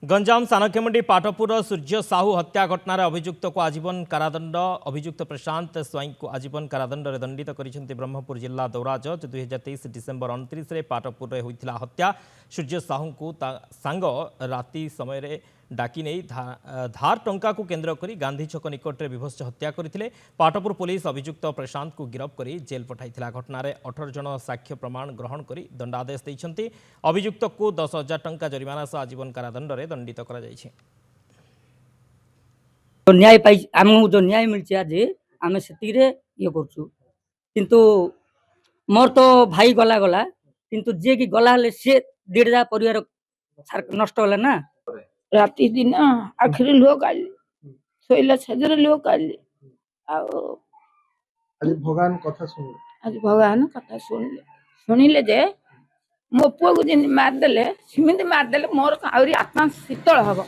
गंजाम सानखेमुंडी पाटपुर सूर्य साहू हत्या घटनार अभियुक्त को आजीवन कारादंड अभियुक्त प्रशांत स्वाई को आजीवन कारादंड दंडित कर ब्रह्मपुर जिला दौरा जज 2023 डिसेम्बर 29 पाटपुर होता हत्या सूर्य साहू को सांग राति समय डाकी नहीं धार टंका को केन्द्र कर गांधी छक निकट में विभत्स हत्या करते पाटपुर पुलिस अभियुक्त प्रशांत को गिरफ्त कर जेल पठाई घटना 18 जन साक्ष्य प्रमाण ग्रहण कर दंडादेश देते अभियुक्त को 10,000 टंका जरिमाना सह आजीवन कारादंड दंडित कर न्याय पाई आमको जो न्याय मिलছে आज आम से ये किंतु मोर तो भाई गला गला किंतु जे कि गला हले से डेढ़ परिवार नष्ट होला ना राति दिन आखिरी लुह काढ़ी शोला छेदर लुह काढ़ी आज भगवान कथा सुन आज भगवान कथा शुणिले जे मो पुआ को जमी मारदे सेमती मारदे मोर आहरी आत्मा शीतल हम।